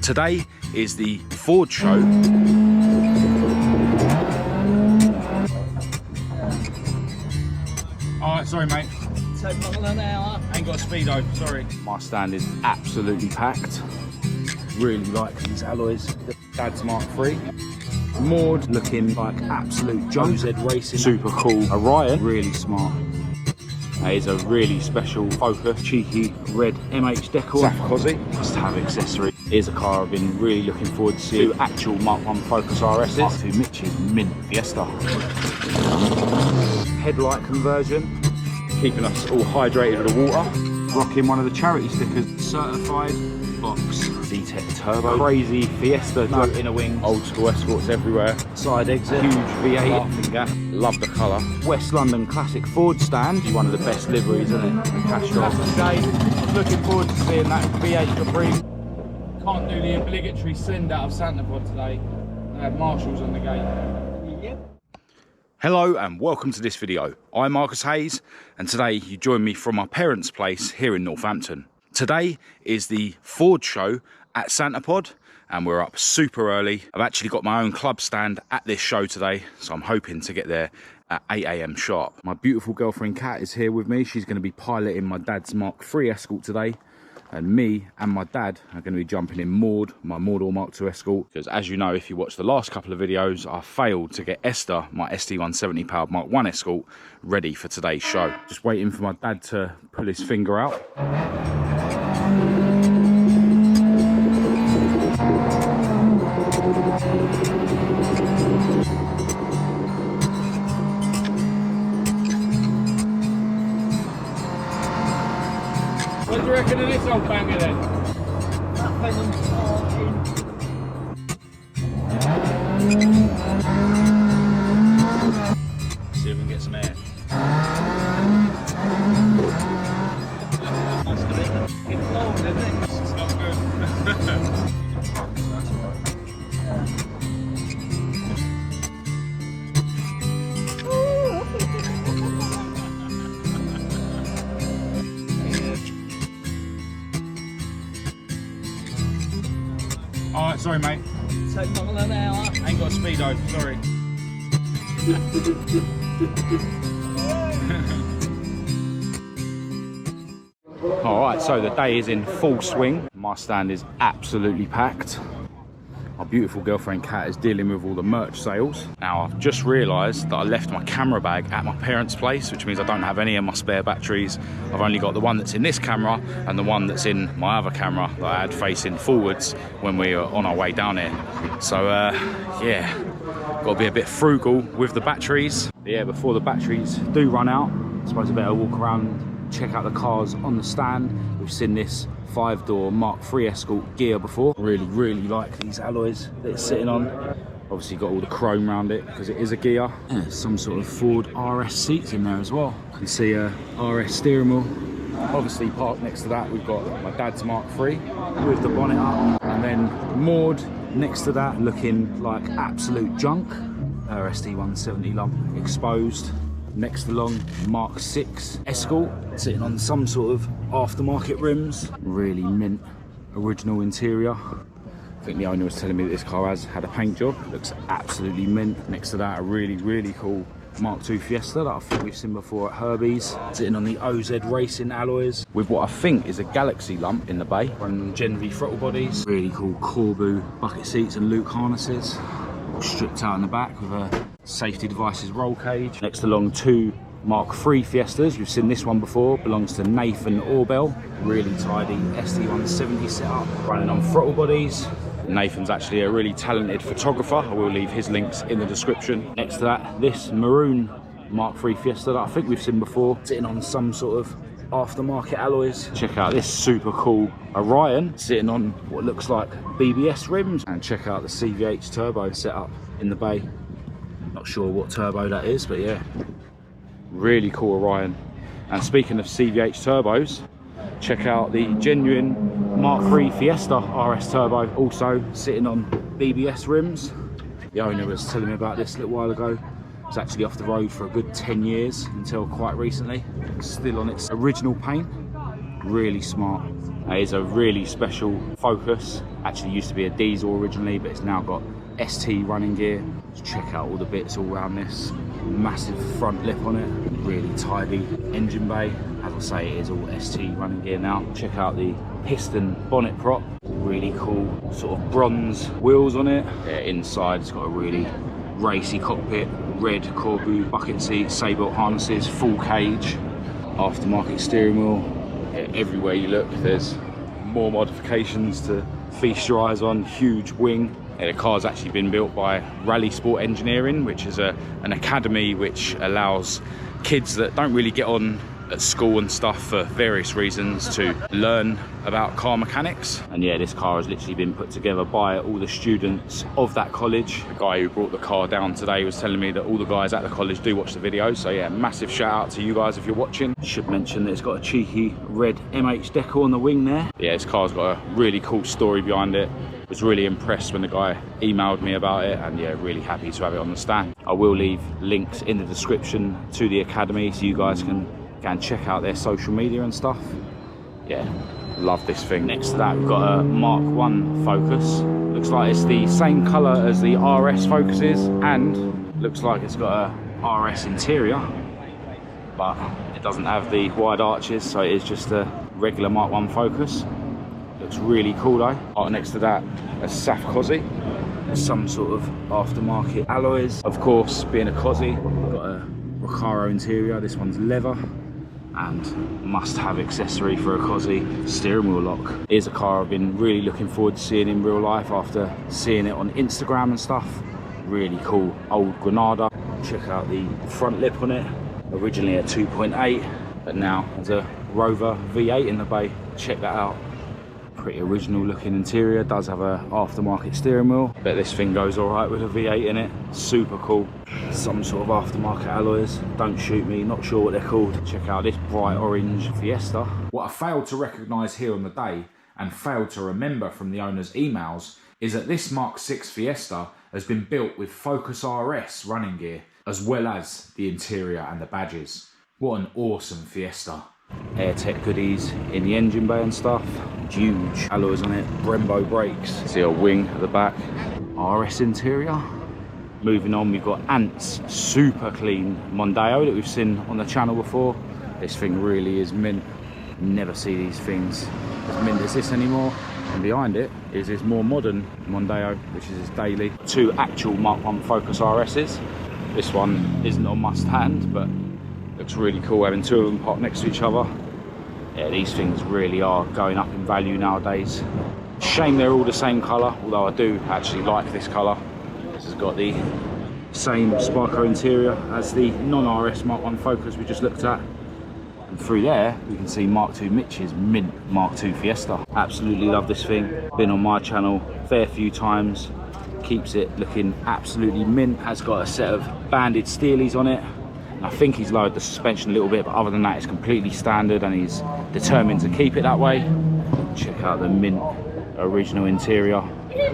Today is the Ford show. Alright, sorry mate. 10 miles an hour. Ain't got a speedo, sorry. My stand is absolutely packed. Really like these alloys. Dad's Mark III. Moored, looking like absolute junk. OZ Racing. Super cool. Orion, really smart. That is a really special Focus. Cheeky red MH decor. Zafkozy. Must have accessory. Here's a car I've been really looking forward to see. Two actual Mark 1 Focus RS's. Mark 2 Mitch's mint Fiesta. Headlight conversion. Keeping us all hydrated with the water. Rocking one of the charity stickers. Certified box. Z-Tech turbo. Crazy Fiesta. No inner wing. Old school Escorts everywhere. Side exit. Huge V8. Laughing gas. Love the colour. West London classic Ford stand. One of the best liveries, isn't it? And Castro. Today, looking forward to seeing that V8 Capri. Can't do the obligatory send out of Santa Pod today. They have marshals on the gate. Yep. Hello and welcome to this video. I'm Marcus Hayes and today you join me from my parents' place here in Northampton. Today is the Ford show at Santa Pod and we're up super early. I've actually got my own club stand at this show today, so I'm hoping to get there at 8 AM sharp. My beautiful girlfriend Kat is here with me. She's going to be piloting my dad's Mark III Escort today. And me and my dad are going to be jumping in my Mordor Mark II Escort. Because as you know, if you watch the last couple of videos, I failed to get Esther, my ST170 powered Mark I Escort, ready for today's show. Just waiting for my dad to pull his finger out. What do you reckon of this old banger then? Nothing and parking. See if we can get some air. Must have been fucking long, isn't it? It's not good. Alright, sorry mate. 10 miles an hour. Ain't got a speedo, sorry. Alright, so the day is in full swing. My stand is absolutely packed. My beautiful girlfriend Kat is dealing with all the merch sales. Now I've just realised that I left my camera bag at my parents' place, which means I don't have any of my spare batteries. I've only got the one that's in this camera and the one that's in my other camera that I had facing forwards when we were on our way down here. So yeah, got to be a bit frugal with the batteries. But yeah, before the batteries do run out, I suppose I better walk around, check out the cars on the stand. We've seen this 5-door Mark III Escort gear before. Really like these alloys that it's sitting on. Obviously got all the chrome around it because it is a gear. Yeah, some sort of Ford RS seats in there as well. You can see a RS steering wheel. Obviously parked next to that we've got my dad's Mark III with the bonnet up, and then moored next to that looking like absolute junk, her ST170 lump exposed. Next along, Mark VI Escort, sitting on some sort of aftermarket rims. Really mint, original interior. I think the owner was telling me that this car has had a paint job. Looks absolutely mint. Next to that, a really cool Mark II Fiesta that I think we've seen before at Herbie's. Sitting on the OZ Racing alloys with what I think is a Galaxy lump in the bay. Running Gen V throttle bodies. Really cool Corbu bucket seats and Luke harnesses. Stripped out in the back with a safety devices roll cage. Next along, two Mark III Fiestas. We've seen this one before. Belongs to Nathan Orbell. Really tidy ST170 setup. Running on throttle bodies. Nathan's actually a really talented photographer. I will leave his links in the description. Next to that, this maroon Mark III Fiesta that I think we've seen before. Sitting on some sort of aftermarket alloys. Check out this super cool Orion sitting on what looks like BBS rims, and check out the CVH turbo setup in the bay. Not sure what turbo that is, but yeah, really cool Orion. And speaking of CVH turbos, check out the genuine Mark III Fiesta RS turbo, also sitting on BBS rims. The owner was telling me about this a little while ago. It's actually off the road for a good 10 years until quite recently. It's still on its original paint. Really smart. It is a really special Focus. Actually used to be a diesel originally, but it's now got ST running gear. Let's check out all the bits all around this. Massive front lip on it. Really tidy engine bay. As I say, it is all ST running gear now. Check out the piston bonnet prop. Really cool sort of bronze wheels on it. Yeah, inside it's got a really racy cockpit. Red Corbu bucket seats, Sable harnesses, full cage. Aftermarket steering wheel. Everywhere you look there's more modifications to feast your eyes on. Huge wing. The car's actually been built by RALLYSPORT Engineering, which is an academy which allows kids that don't really get on at school and stuff for various reasons to learn about car mechanics. And yeah, this car has literally been put together by all the students of that college. The guy who brought the car down today was telling me that all the guys at the college do watch the videos, so yeah, massive shout out to you guys if you're watching. Should mention that it's got a cheeky red MH decal on the wing there. Yeah, this car's got a really cool story behind it. Was really impressed when the guy emailed me about it, and yeah, really happy to have it on the stand. I will leave links in the description to the academy so you guys can go and check out their social media and stuff. Yeah, love this thing. Next to that we've got a Mark 1 Focus. Looks like it's the same colour as the RS Focuses, and looks like it's got a RS interior, but it doesn't have the wide arches, so it is just a regular Mark 1 Focus. Looks really cool though. Right next to that, a SAF Cosy. Some sort of aftermarket alloys. Of course, being a Cosy, got a Recaro interior. This one's leather, and must-have accessory for a Cosy, steering wheel lock. Here's a car I've been really looking forward to seeing in real life after seeing it on Instagram and stuff. Really cool old Granada. Check out the front lip on it. Originally at 2.8, but now there's a Rover V8 in the bay. Check that out. Pretty original looking interior. Does have a aftermarket steering wheel. Bet this thing goes all right with a V8 in it. Super cool. Some sort of aftermarket alloys. Don't shoot me, not sure what they're called. Check out this bright orange Fiesta. What I failed to recognise here on the day, and failed to remember from the owner's emails, is that this Mark 6 Fiesta has been built with Focus RS running gear, as well as the interior and the badges. What an awesome Fiesta. AirTech goodies in the engine bay and stuff. Huge alloys on it, Brembo brakes. See a wing at the back. RS interior. Moving on, we've got Ant's super clean Mondeo that we've seen on the channel before. This thing really is mint. Never see these things as mint as this anymore. And behind it is his more modern Mondeo, which is his daily. Two actual Mark 1 Focus RS's. This one isn't on must hand, but looks really cool having two of them parked next to each other. Yeah, these things really are going up in value nowadays. Shame they're all the same colour, although I do actually like this colour. This has got the same Sparko interior as the non-RS Mark 1 Focus we just looked at. And through there, we can see Mark II Mitch's mint Mark II Fiesta. Absolutely love this thing. Been on my channel a fair few times. Keeps it looking absolutely mint. Has got a set of banded steelies on it. I think he's lowered the suspension a little bit, but other than that, it's completely standard, and he's determined to keep it that way. Check out the mint original interior.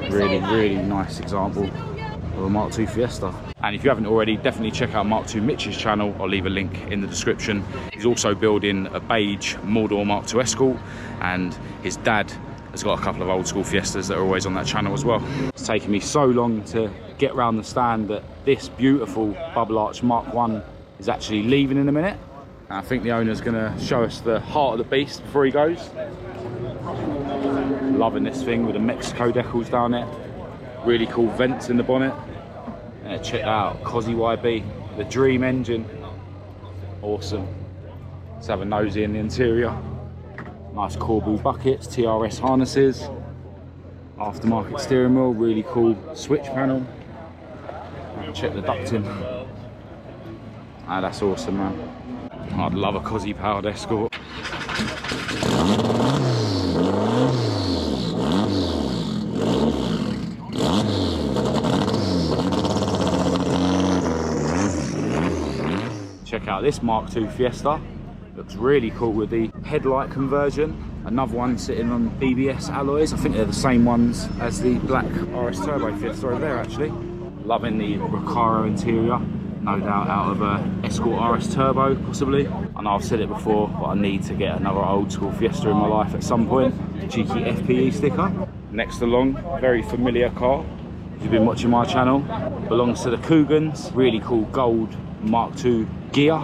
Really, really nice example of a Mark II Fiesta. And if you haven't already, definitely check out Mark II Mitch's channel. I'll leave a link in the description. He's also building a beige Mordor Mark II Escort, and his dad has got a couple of old school Fiestas that are always on that channel as well. It's taken me so long to get around the stand that this beautiful bubble arch Mark 1 is actually leaving in a minute. And I think the owner's gonna show us the heart of the beast before he goes. Loving this thing with the Mexico decals down it. Really cool vents in the bonnet. Yeah, check that out, Cosy YB, the Dream engine. Awesome. Let's have a nosy in the interior. Nice Corbu buckets, TRS harnesses. Aftermarket steering wheel, really cool switch panel. Check the ducting. Ah, that's awesome, man. I'd love a Cosy powered Escort. Check out this Mark II Fiesta. Looks really cool with the headlight conversion. Another one sitting on BBS alloys. I think they're the same ones as the black RS Turbo Fiesta over there, actually. Loving the Recaro interior. no doubt out of a Escort RS Turbo, possibly. I know I've said it before, but I need to get another old school Fiesta in my life at some point. Cheeky FPE sticker. Next along, very familiar car. If you've been watching my channel, belongs to the Cougans. Really cool gold Mark II gear,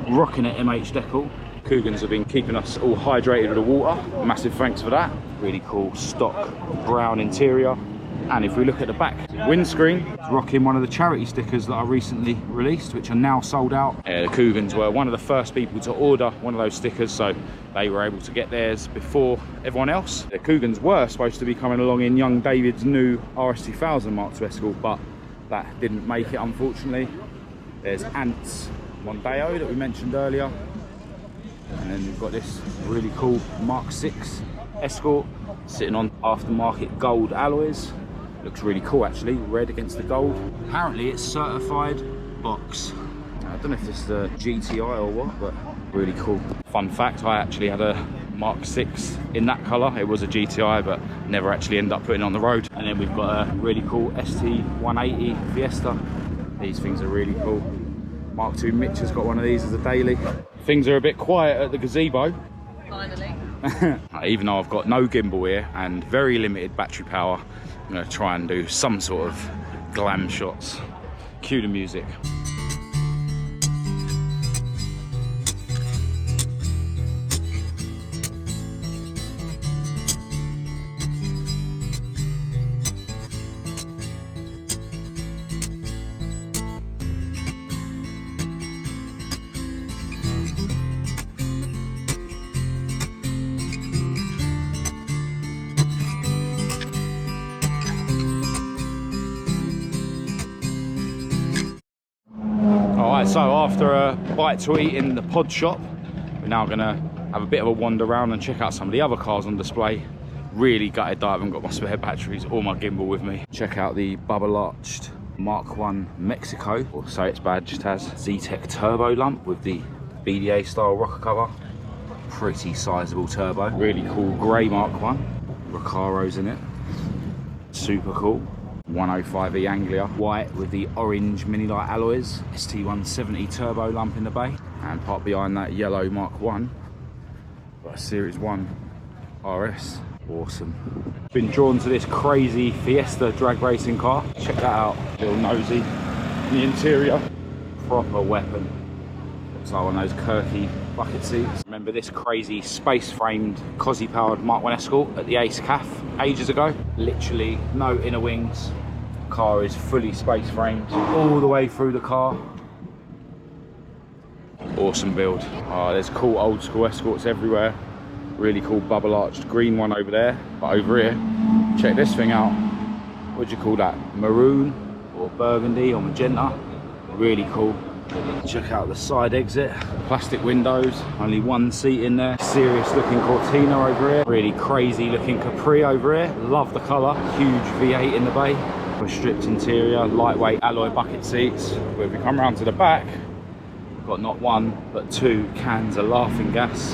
rocking at MH decal. Cougans have been keeping us all hydrated with the water. Massive thanks for that. Really cool stock brown interior. And if we look at the back windscreen, it's rocking one of the charity stickers that I recently released, which are now sold out. The Cougans were one of the first people to order one of those stickers, so they were able to get theirs before everyone else. The Cougans were supposed to be coming along in young David's new RS2000 Mark II Escort, but that didn't make it, unfortunately. There's Ant's Mondeo that we mentioned earlier. And then we've got this really cool Mark VI Escort sitting on aftermarket gold alloys. Looks really cool actually, red against the gold. Apparently it's certified box. I don't know if it's the GTI or what, but really cool. Fun fact, I actually had a Mark VI in that colour. It was a GTI, but never actually ended up putting it on the road. And then we've got a really cool ST180 Fiesta. These things are really cool. Mark II Mitch has got one of these as a daily. Things are a bit quiet at the gazebo. Finally. Even though I've got no gimbal here and very limited battery power, I'm going to try and do some sort of glam shots. Cue the music. So after a bite to eat in the pod shop, we're now going to have a bit of a wander around and check out some of the other cars on display. Really gutted that I haven't got my spare batteries or my gimbal with me. Check out the bubble-arched Mark I Mexico, or so it's badged as. Z-Tech turbo lump with the BDA style rocker cover. Pretty sizable turbo. Really cool grey Mark I. Recaro's in it. Super cool. 105E Anglia, white with the orange mini light alloys. ST170 turbo lump in the bay, and parked behind that yellow Mark I, got a Series 1 RS. Awesome. Been drawn to this crazy Fiesta drag racing car. Check that out, little nosy in the interior. Proper weapon. Looks like one of those Kirky bucket seats. Remember this crazy space framed Cosy powered Mark I Escort at the Ace Caf ages ago? Literally no inner wings. Car is fully space framed all the way through the car. Awesome build. Oh, there's cool old school Escorts everywhere. Really cool bubble arched green one over there. But over here, check this thing out. What do you call that? Maroon or burgundy or magenta. Really cool. Check out the side exit. Plastic windows, only one seat in there. Serious looking Cortina over here. Really crazy looking Capri over here. Love the colour. Huge V8 in the bay. A stripped interior, lightweight alloy bucket seats. But if we come around to the back, we've got not one but two cans of laughing gas.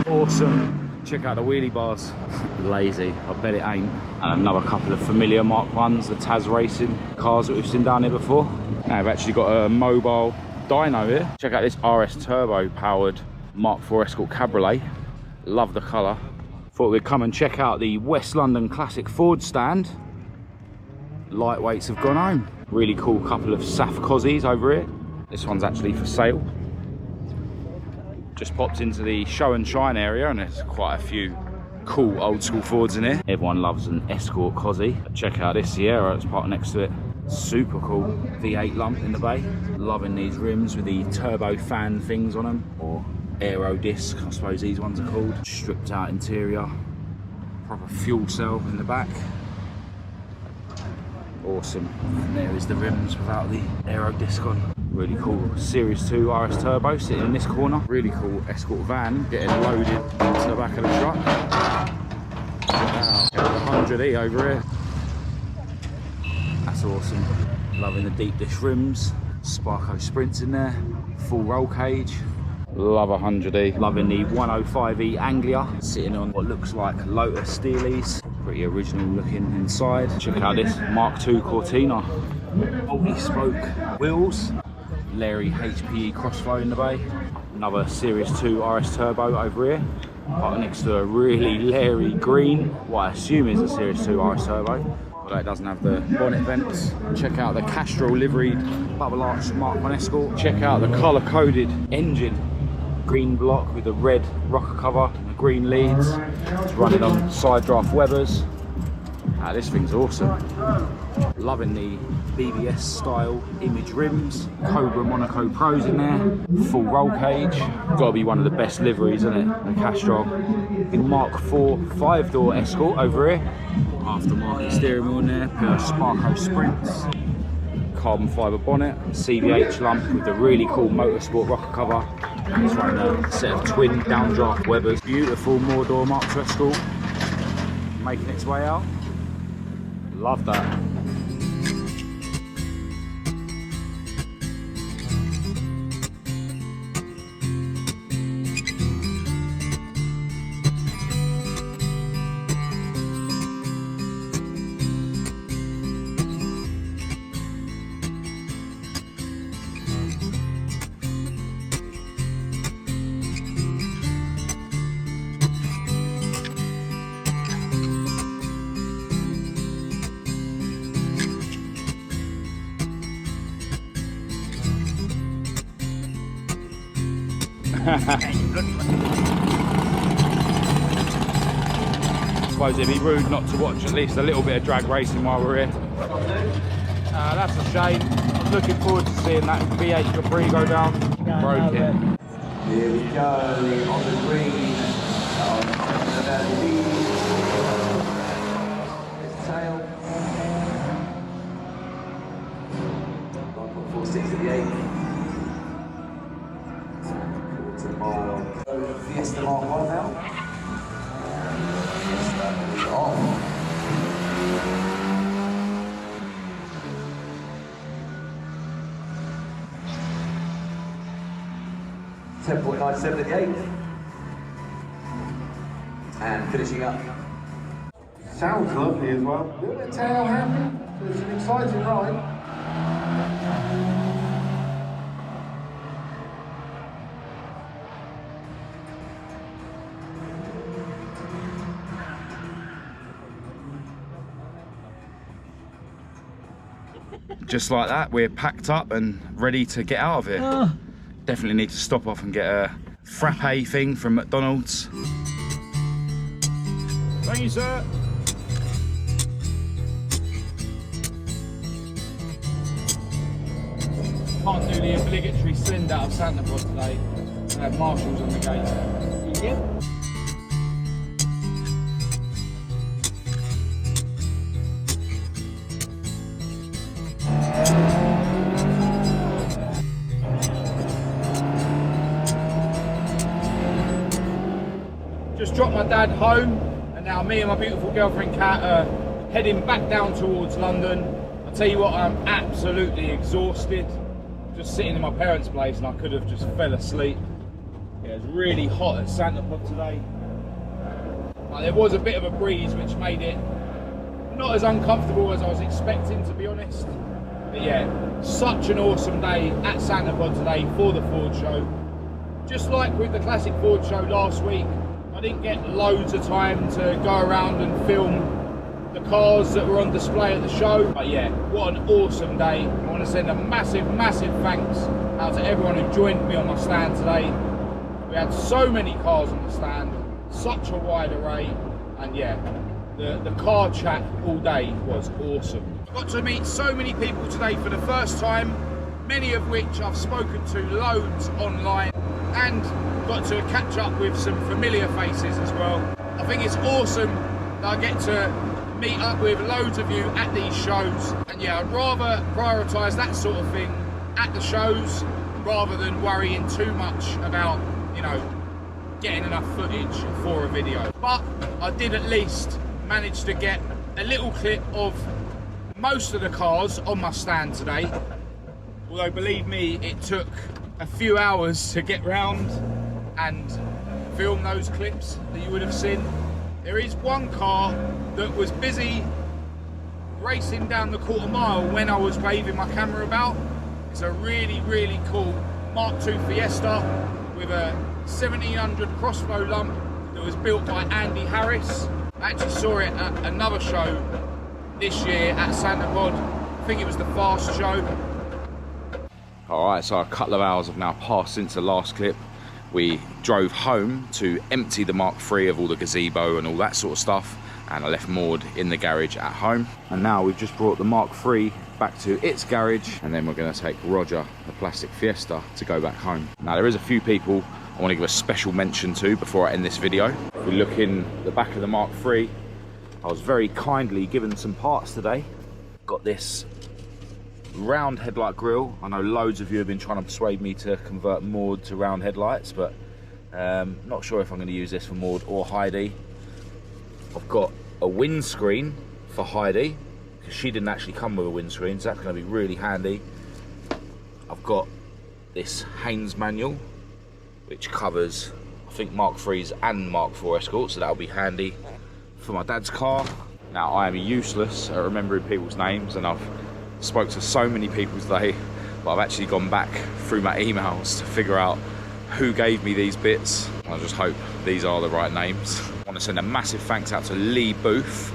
Awesome. Check out the wheelie bars. Lazy, I bet it ain't. And another couple of familiar Mark I's, the Taz Racing cars that we've seen down here before. Now we've actually got a mobile dyno here. Check out this RS Turbo powered Mark IV Escort Cabriolet. Love the colour. Thought we'd come and check out the West London Classic Ford stand. Lightweights have gone home. Really cool couple of SAF Cozies over here. This one's actually for sale. Just popped into the show and shine area and there's quite a few cool old school Fords in here. Everyone loves an Escort Cosy. Check out this Sierra that's parked next to it. Super cool V8 lump in the bay. Loving these rims with the turbo fan things on them, or aero disc, I suppose these ones are called. Stripped out interior. Proper fuel cell in the back. Awesome. And there is the rims without the aero disc on. Really cool Series 2 RS Turbo sitting in this corner. Really cool Escort van getting loaded into the back of the truck. Wow, got the 100E over here. That's awesome. Loving the deep dish rims. Sparko Sprints in there. Full roll cage. Love 100E. Loving the 105E Anglia sitting on what looks like Lotus Steelies. Pretty original looking inside. Check out this Mark II Cortina. multi-spoke wheels, LEIGH HPE crossflow in the bay, another Series 2 RS Turbo over here, right next to a really LEIGH green, what I assume is a Series 2 RS Turbo, although it doesn't have the bonnet vents. Check out the Castrol liveried bubble arch Mark 1 Escort. Check out the colour-coded engine, green block with the red rocker cover and the green leads. It's running on side draft Webers. This thing's awesome. Loving the BBS style image rims, Cobra Monaco Pros in there, full roll cage. Got to be one of the best liveries, isn't it? The Castrol. Mark IV 5-door Escort over here. Aftermarket steering wheel in there, pair of Sparko Sprints. Carbon fibre bonnet, CVH lump with the really cool Motorsport rocker cover. And it's running a set of twin downdraft Webers. Beautiful Mordor Mark II Escort. Making its way out. Love that. I suppose it'd be rude not to watch at least a little bit of drag racing while we're here. That's a shame. I was looking forward to seeing that V8 Capri go down. Broke it. Here we go, on the green. His tail. 9.46 at the 8. Fiesta Mark 1 now. Fiesta is on. 10.97 at the 8th. And finishing up. Sounds lovely as well. Look at the tail happy. It's an exciting ride. Just like that, we're packed up and ready to get out of here. Definitely need to stop off and get a frappe thing from McDonald's. Thank you, sir. Can't do the obligatory send out of Santa Pod today. I have marshals on the gate. Yep. Just dropped my dad home, and now me and my beautiful girlfriend Kat are heading back down towards London. I'll tell you what, I'm absolutely exhausted. Just sitting in my parents' place and I could have just fell asleep. Yeah, it's really hot at Santa Pod today. There was a bit of a breeze which made it not as uncomfortable as I was expecting, to be honest. But yeah, such an awesome day at Santa Pod today for the Ford show. Just like with the Classic Ford show last week, I didn't get loads of time to go around and film the cars that were on display at the show. But yeah, what an awesome day. I want to send a massive, massive thanks out to everyone who joined me on my stand today. We had so many cars on the stand, such a wide array, and yeah, the car chat all day was awesome. I got to meet so many people today for the first time, many of which I've spoken to loads online, and got to catch up with some familiar faces as well. I think it's awesome that I get to meet up with loads of you at these shows, and yeah, I'd rather prioritise that sort of thing at the shows rather than worrying too much about, you know, getting enough footage for a video. But I did at least manage to get a little clip of most of the cars on my stand today, although believe me, it took a few hours to get round and film those clips that you would have seen. There is one car that was busy racing down the quarter mile when I was waving my camera about. It's a really, really cool Mark II Fiesta with a 1700 crossflow lump that was built by Andy Harris. I actually saw it at another show this year at Santa Pod. I think it was the Fast show. Alright, so a couple of hours have now passed since the last clip. We drove home to empty the Mark III of all the gazebo and all that sort of stuff, and I left Maud in the garage at home. And now we've just brought the Mark III back to its garage, and then we're going to take Roger, the plastic Fiesta, to go back home. Now there is a few people I want to give a special mention to before I end this video. If we look in the back of the Mark III, I was very kindly given some parts today. Got this round headlight grille. I know loads of you have been trying to persuade me to convert Maud to round headlights, but not sure if I'm going to use this for Maud or Heidi. I've got a windscreen for Heidi, because she didn't actually come with a windscreen, so that's going to be really handy. I've got this Haynes manual, which covers, I think, Mark III's and Mark IV Escort, so that'll be handy for my dad's car. Now, I am useless at remembering people's names, and I've spoke to so many people today, but I've actually gone back through my emails to figure out who gave me these bits. I just hope these are the right names. I want to send a massive thanks out to Lee Booth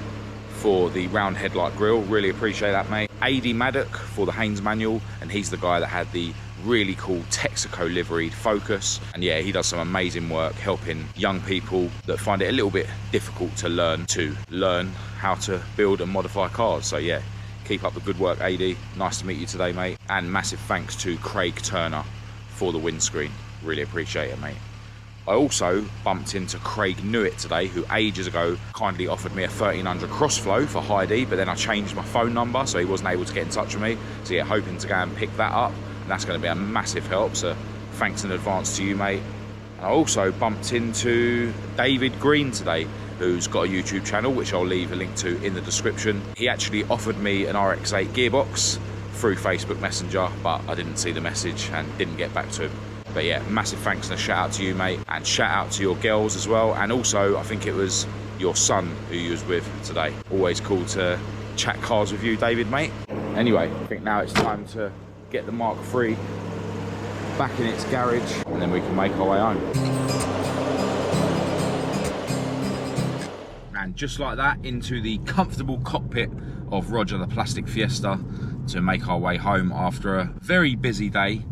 for the round headlight grille. Really appreciate that, mate. AD MADDOCK for the Haynes manual, and he's the guy that had the really cool Texaco liveried Focus. And yeah, he does some amazing work helping young people that find it a little bit difficult to learn how to build and modify cars. So yeah, keep up the good work, AD. Nice to meet you today, mate. And massive thanks to Craig Turner for the windscreen. Really appreciate it, mate. I also bumped into Craig NEWIT today, who ages ago kindly offered me a 1300 crossflow for Heidi, but then I changed my phone number, so he wasn't able to get in touch with me. So yeah, hoping to go and pick that up, and that's going to be a massive help. So thanks in advance to you, mate. And I also bumped into David Green today, who's got a YouTube channel, which I'll leave a link to in the description. He actually offered me an RX-8 gearbox through Facebook Messenger, but I didn't see the message and didn't get back to him. But yeah, massive thanks and a shout out to you, mate, and shout out to your girls as well. And also, I think it was your son who you was with today. Always cool to chat cars with you, David, mate. Anyway, I think now it's time to get the Mark III back in its garage, and then we can make our way home. And just like that, into the comfortable cockpit of Roger the plastic Fiesta to make our way home after a very busy day.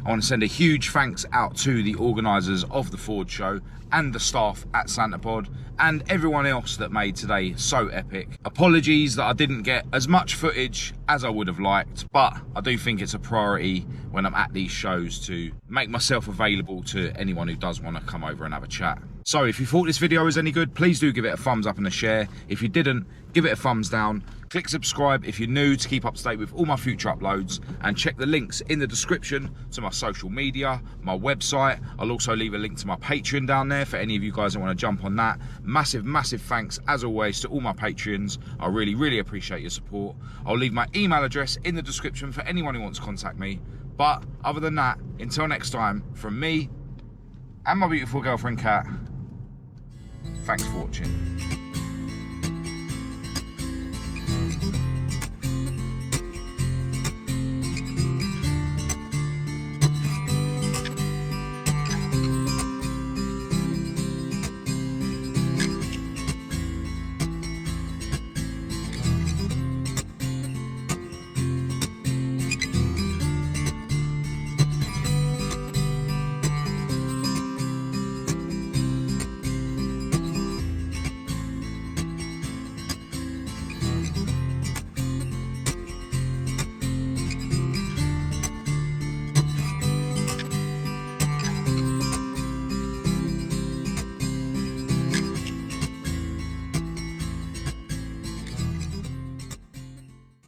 I want to send a huge thanks out to the organisers of the Ford show and the staff at Santa Pod and everyone else that made today so epic. Apologies that I didn't get as much footage as I would have liked, but I do think it's a priority when I'm at these shows to make myself available to anyone who does want to come over and have a chat. So if you thought this video was any good, please do give it a thumbs up and a share. If you didn't, give it a thumbs down. Click subscribe if you're new to keep up to date with all my future uploads, and check the links in the description to my social media, my website. I'll also leave a link to my Patreon down there for any of you guys that want to jump on that. Massive, massive thanks as always to all my Patreons. I really, really appreciate your support. I'll leave my email address in the description for anyone who wants to contact me. But other than that, until next time, from me and my beautiful girlfriend Kat, thanks for watching.